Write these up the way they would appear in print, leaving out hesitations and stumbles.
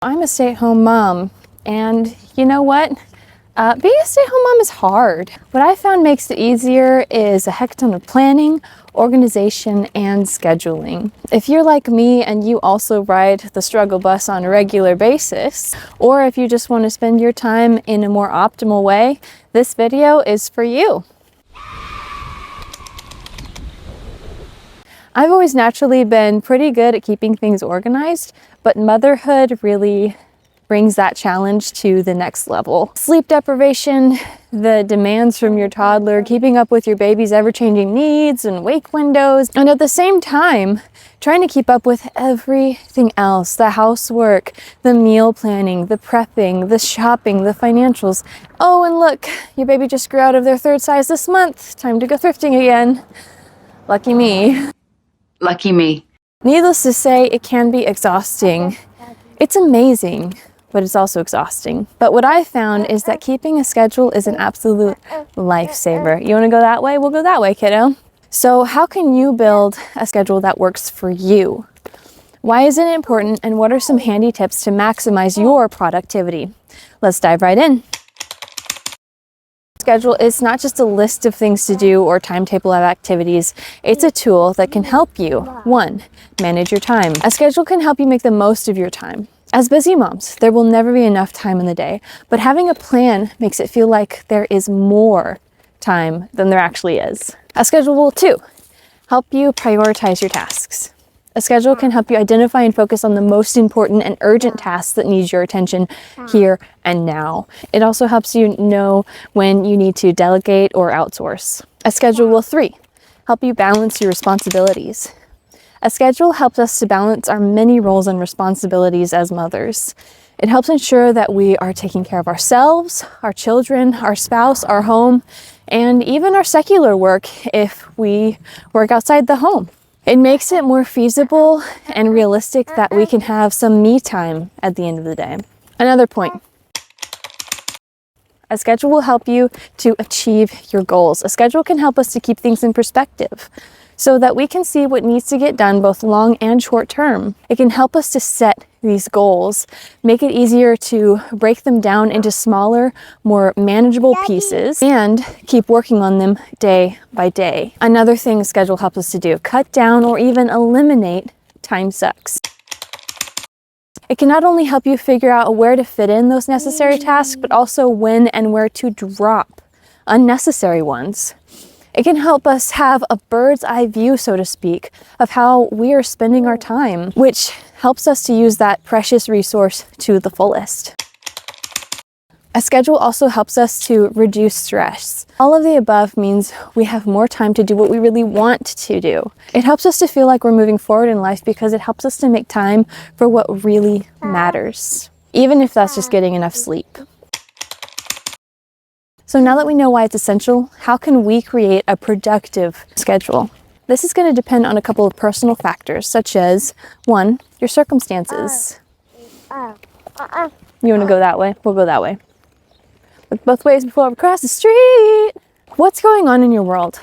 I'm a stay-at-home mom, and you know what? Being a stay-at-home mom is hard. What I found makes it easier is a heck ton of planning, organization, and scheduling. If you're like me and you also ride the struggle bus on a regular basis, or if you just want to spend your time in a more optimal way, this video is for you. I've always naturally been pretty good at keeping things organized, but motherhood really brings that challenge to the next level. Sleep deprivation, the demands from your toddler, keeping up with your baby's ever-changing needs and wake windows, and at the same time, trying to keep up with everything else, the housework, the meal planning, the prepping, the shopping, the financials. Oh, and look, your baby just grew out of their third size this month. Time to go thrifting again. Lucky me. Lucky me. Needless to say, it can be exhausting. It's amazing, but it's also exhausting. But what I found is that keeping a schedule is an absolute lifesaver. You want to go that way? We'll go that way, kiddo. So how can you build a schedule that works for you? Why is it important, and what are some handy tips to maximize your productivity? Let's dive right in. Schedule is not just a list of things to do or timetable of activities. It's a tool that can help you, 1, manage your time. A schedule can help you make the most of your time. As busy moms, there will never be enough time in the day, but having a plan makes it feel like there is more time than there actually is. A schedule will, too, help you prioritize your tasks. A schedule can help you identify and focus on the most important and urgent tasks that need your attention here and now. It also helps you know when you need to delegate or outsource. A schedule will, 3, help you balance your responsibilities. A schedule helps us to balance our many roles and responsibilities as mothers. It helps ensure that we are taking care of ourselves, our children, our spouse, our home, and even our secular work if we work outside the home. It makes it more feasible and realistic that we can have some me time at the end of the day. Another point. A schedule will help you to achieve your goals. A schedule can help us to keep things in perspective so that we can see what needs to get done both long and short term. It can help us to set these goals, make it easier to break them down into smaller, more manageable pieces, and keep working on them day by day. Another thing a schedule helps us to do, cut down or even eliminate time sucks. It can not only help you figure out where to fit in those necessary tasks, but also when and where to drop unnecessary ones. It can help us have a bird's eye view, so to speak, of how we are spending our time, which helps us to use that precious resource to the fullest. A schedule also helps us to reduce stress. All of the above means we have more time to do what we really want to do. It helps us to feel like we're moving forward in life because it helps us to make time for what really matters, even if that's just getting enough sleep. So now that we know why it's essential, how can we create a productive schedule? This is going to depend on a couple of personal factors, such as 1, your circumstances. You want to go that way? We'll go that way. Look both ways before we cross the street. What's going on in your world?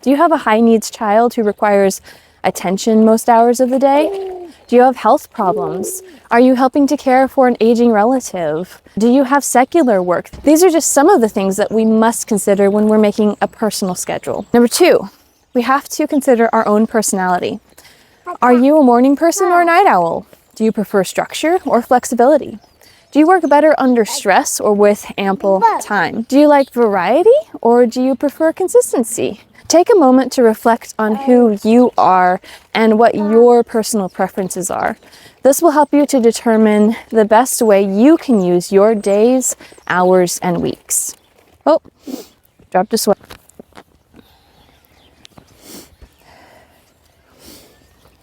Do you have a high needs child who requires attention most hours of the day? Do you have health problems? Are you helping to care for an aging relative? Do you have secular work? These are just some of the things that we must consider when we're making a personal schedule. Number 2, we have to consider our own personality. Are you a morning person or a night owl? Do you prefer structure or flexibility? Do you work better under stress or with ample time? Do you like variety or do you prefer consistency? Take a moment to reflect on who you are and what your personal preferences are. This will help you to determine the best way you can use your days, hours, and weeks. Oh, dropped a sweat.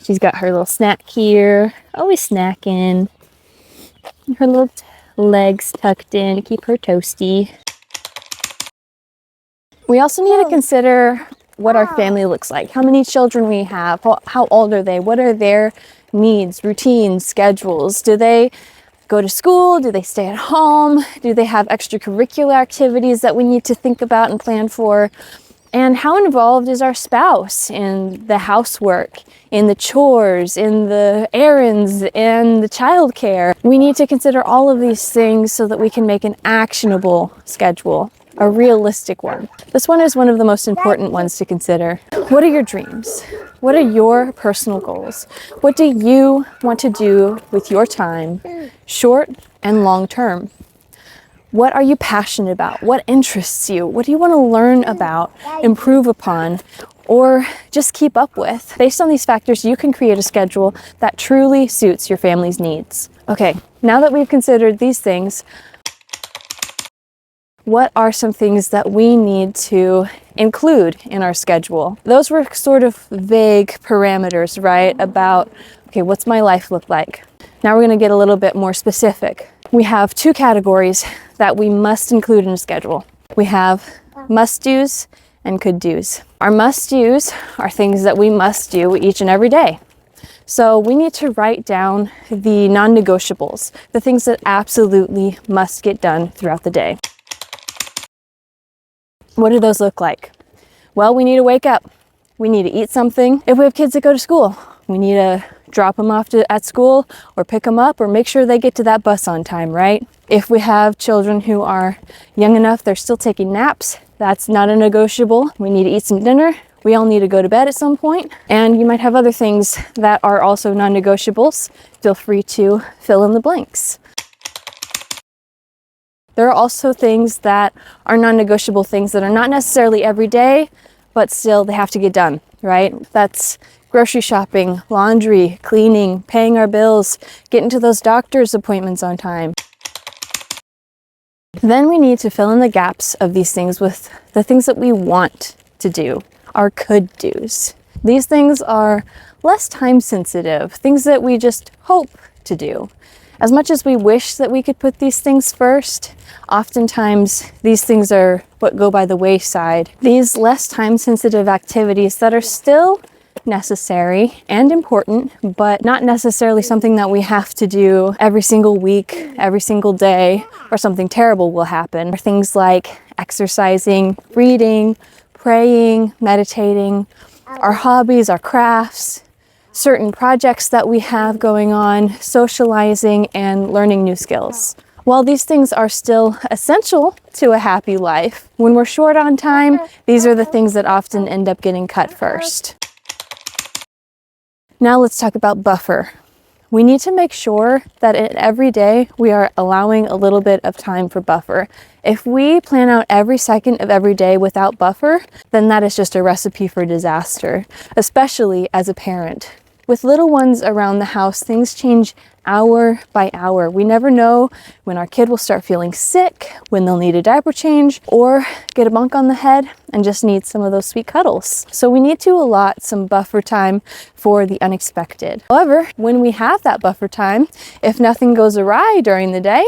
She's got her little snack here, always snacking. Her little legs tucked in to keep her toasty. We also need to consider what our family looks like, how many children we have, how old are they, what are their needs, routines, schedules. Do they go to school? Do they stay at home? Do they have extracurricular activities that we need to think about and plan for? And how involved is our spouse in the housework, in the chores, in the errands, in the childcare? We need to consider all of these things so that we can make an actionable schedule, a realistic one. This one is one of the most important ones to consider. What are your dreams? What are your personal goals? What do you want to do with your time, short and long term? What are you passionate about? What interests you? What do you want to learn about, improve upon, or just keep up with? Based on these factors, you can create a schedule that truly suits your family's needs. Okay, now that we've considered these things, what are some things that we need to include in our schedule? Those were sort of vague parameters, right? About, okay, what's my life look like? Now we're going to get a little bit more specific. We have two categories that we must include in a schedule. We have must-dos and could-dos. Our must-dos are things that we must do each and every day. So we need to write down the non-negotiables, the things that absolutely must get done throughout the day. What do those look like? Well, we need to wake up. We need to eat something. If we have kids that go to school, we need to drop them off at school or pick them up or make sure they get to that bus on time, right? If we have children who are young enough, they're still taking naps, that's not a negotiable. We need to eat some dinner. We all need to go to bed at some point. And you might have other things that are also non-negotiables. Feel free to fill in the blanks. There are also things that are non-negotiable, things that are not necessarily every day, but still they have to get done, right? That's grocery shopping, laundry, cleaning, paying our bills, getting to those doctor's appointments on time. Then we need to fill in the gaps of these things with the things that we want to do, our could-dos. These things are less time sensitive, things that we just hope to do. As much as we wish that we could put these things first, oftentimes these things are what go by the wayside. These less time-sensitive activities that are still necessary and important, but not necessarily something that we have to do every single week, every single day, or something terrible will happen. Things like exercising, reading, praying, meditating, our hobbies, our crafts, certain projects that we have going on, socializing, and learning new skills. While these things are still essential to a happy life, when we're short on time, these are the things that often end up getting cut first. Now let's talk about buffer. We need to make sure that every day we are allowing a little bit of time for buffer. If we plan out every second of every day without buffer, then that is just a recipe for disaster, especially as a parent. With little ones around the house, things change hour by hour. We never know when our kid will start feeling sick, when they'll need a diaper change, or get a bump on the head and just need some of those sweet cuddles. So we need to allot some buffer time for the unexpected. However, when we have that buffer time, if nothing goes awry during the day,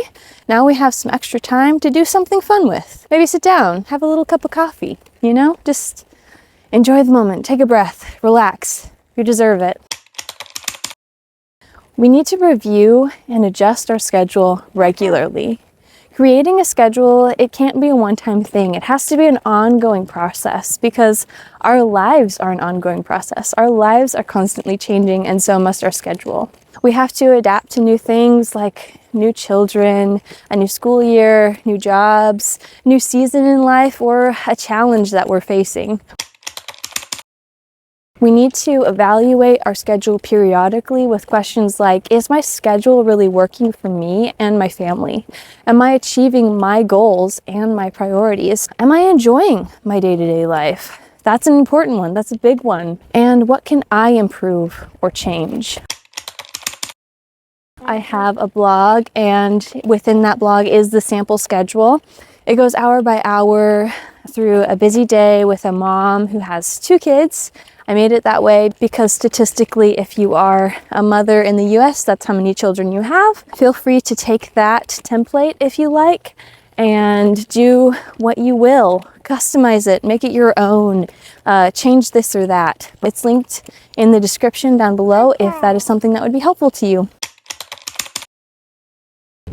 now we have some extra time to do something fun with. Maybe sit down, have a little cup of coffee, just enjoy the moment, take a breath, relax. You deserve it. We need to review and adjust our schedule regularly. Creating a schedule, it can't be a one-time thing. It has to be an ongoing process because our lives are an ongoing process. Our lives are constantly changing, and so must our schedule. We have to adapt to new things like new children, a new school year, new jobs, new season in life, or a challenge that we're facing. We need to evaluate our schedule periodically with questions like, is my schedule really working for me and my family? Am I achieving my goals and my priorities? Am I enjoying my day-to-day life? That's an important one. That's a big one. And what can I improve or change? I have a blog, and within that blog is the sample schedule. It goes hour by hour through a busy day with a mom who has 2 kids. I made it that way because statistically, if you are a mother in the US, that's how many children you have. Feel free to take that template if you like and do what you will. Customize it, make it your own, change this or that. It's linked in the description down below if that is something that would be helpful to you.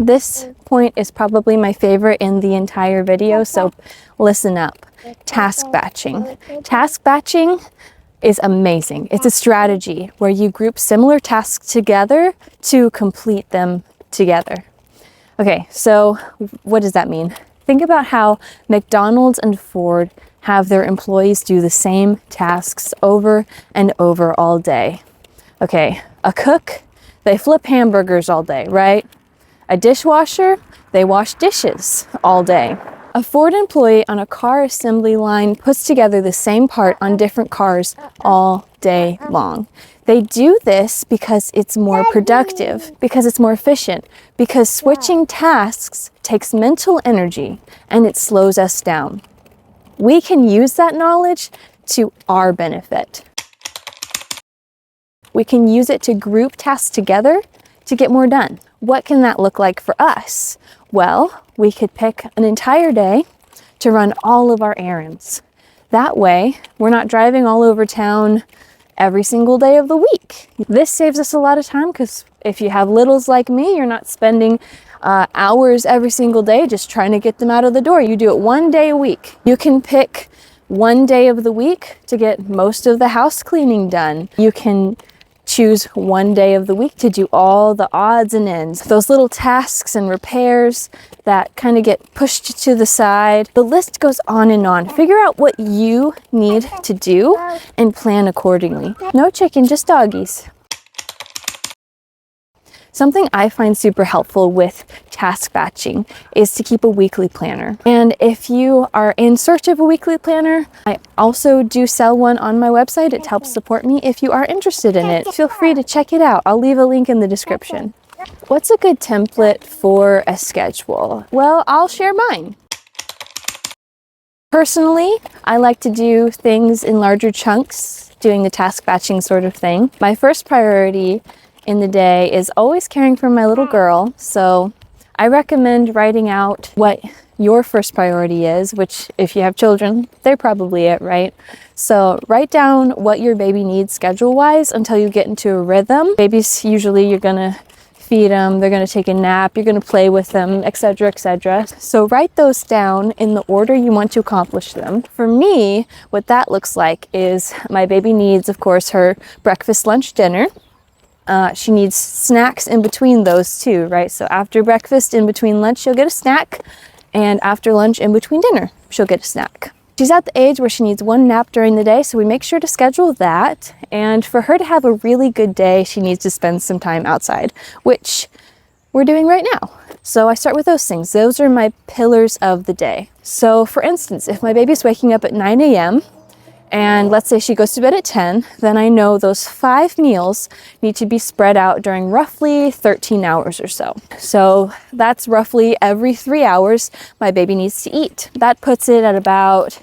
This point is probably my favorite in the entire video, so listen up. Task batching. Task batching is amazing. It's a strategy where you group similar tasks together to complete them together. Okay, so what does that mean? Think about how McDonald's and Ford have their employees do the same tasks over and over all day. Okay, a cook, they flip hamburgers all day, right? A dishwasher, they wash dishes all day. A Ford employee on a car assembly line puts together the same part on different cars all day long. They do this because it's more productive, because it's more efficient, because switching tasks takes mental energy and it slows us down. We can use that knowledge to our benefit. We can use it to group tasks together to get more done. What can that look like for us? Well, we could pick an entire day to run all of our errands. That way, we're not driving all over town every single day of the week. This saves us a lot of time because if you have littles like me, you're not spending hours every single day just trying to get them out of the door. You do it one day a week. You can pick one day of the week to get most of the house cleaning done. You can choose one day of the week to do all the odds and ends, those little tasks and repairs that kind of get pushed to the side. The list goes on and on. Figure out what you need to do and plan accordingly. No chicken, just doggies. Something I find super helpful with task batching is to keep a weekly planner. And if you are in search of a weekly planner, I also do sell one on my website. It helps support me. If you are interested in it, feel free to check it out. I'll leave a link in the description. What's a good template for a schedule? Well, I'll share mine. Personally, I like to do things in larger chunks, doing the task batching sort of thing. My first priority in the day is always caring for my little girl, so I recommend writing out what your first priority is, which if you have children, they're probably it, right? So write down what your baby needs schedule-wise until you get into a rhythm. Babies, usually you're gonna feed them, they're gonna take a nap, you're gonna play with them, etc., etc. So write those down in the order you want to accomplish them. For me, what that looks like is my baby needs, of course, her breakfast, lunch, dinner. She needs snacks in between those too, right? So after breakfast, in between lunch, she'll get a snack. And after lunch, in between dinner, she'll get a snack. She's at the age where she needs one nap during the day, so we make sure to schedule that. And for her to have a really good day, she needs to spend some time outside, which we're doing right now. So I start with those things. Those are my pillars of the day. So for instance, if my baby's waking up at 9 a.m., and let's say she goes to bed at 10, then I know those 5 meals need to be spread out during roughly 13 hours or so. So that's roughly every 3 hours my baby needs to eat. That puts it at about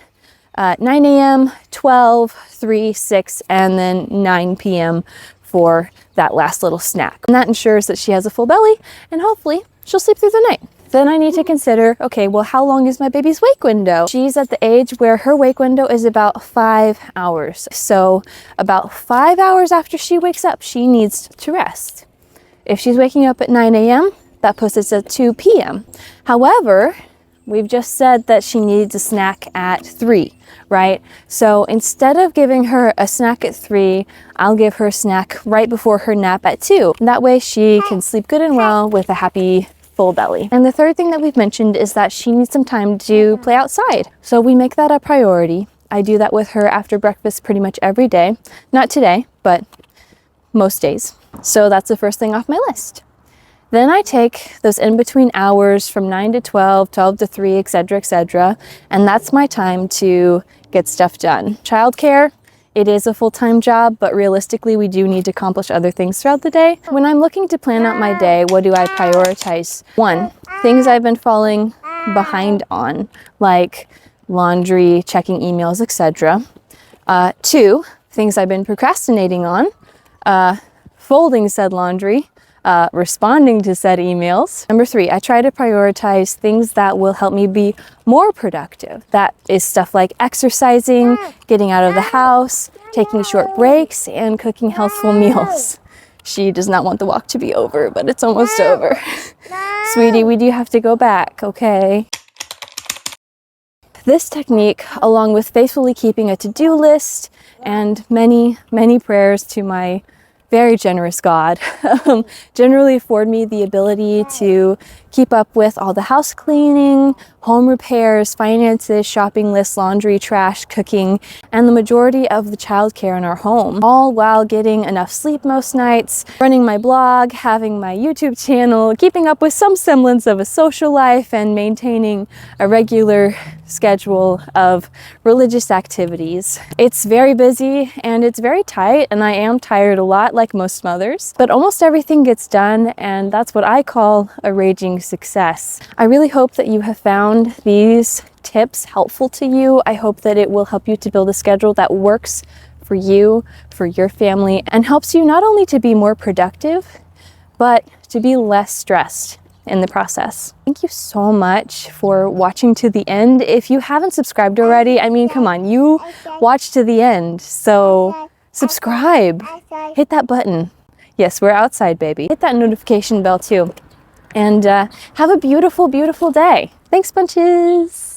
9 a.m., 12, 3, 6, and then 9 p.m. for that last little snack. And that ensures that she has a full belly and hopefully she'll sleep through the night. Then I need to consider, okay, well, how long is my baby's wake window? She's at the age where her wake window is about 5 hours. So about 5 hours after she wakes up, she needs to rest. If she's waking up at 9 a.m., that puts us at 2 p.m. However, we've just said that she needs a snack at 3, right? So instead of giving her a snack at 3, I'll give her a snack right before her nap at 2. That way she can sleep good and well with a happy full belly. And the third thing that we've mentioned is that she needs some time to play outside. So we make that a priority. I do that with her after breakfast pretty much every day. Not today, but most days. So that's the first thing off my list. Then I take those in-between hours from 9 to 12, 12 to 3, etc., etc., and that's my time to get stuff done. Childcare, it is a full-time job, but realistically, we do need to accomplish other things throughout the day. When I'm looking to plan out my day, what do I prioritize? 1, things I've been falling behind on, like laundry, checking emails, etc. 2, things I've been procrastinating on, folding said laundry, responding to said emails. Number 3, I try to prioritize things that will help me be more productive. That is stuff like exercising, getting out of the house, taking short breaks, and cooking healthful meals. She does not want the walk to be over, but it's almost over. sweetie, we do have to go back, okay? This technique, along with faithfully keeping a to-do list and many, many prayers to my very generous God, generally afford me the ability to keep up with all the house cleaning, home repairs, finances, shopping lists, laundry, trash, cooking, and the majority of the childcare in our home, all while getting enough sleep most nights, running my blog, having my YouTube channel, keeping up with some semblance of a social life, and maintaining a regular schedule of religious activities. It's very busy and it's very tight, and I am tired a lot like most mothers, but almost everything gets done, and that's what I call a raging success. I really hope that you have found these tips helpful to you. I hope that it will help you to build a schedule that works for you, for your family, and helps you not only to be more productive, but to be less stressed in the process. Thank you so much for watching to the end. If you haven't subscribed already, I mean, come on, you watched to the end, so subscribe, hit that button. Yes, we're outside, baby. Hit that notification bell too. And have a beautiful, beautiful day. Thanks, bunches.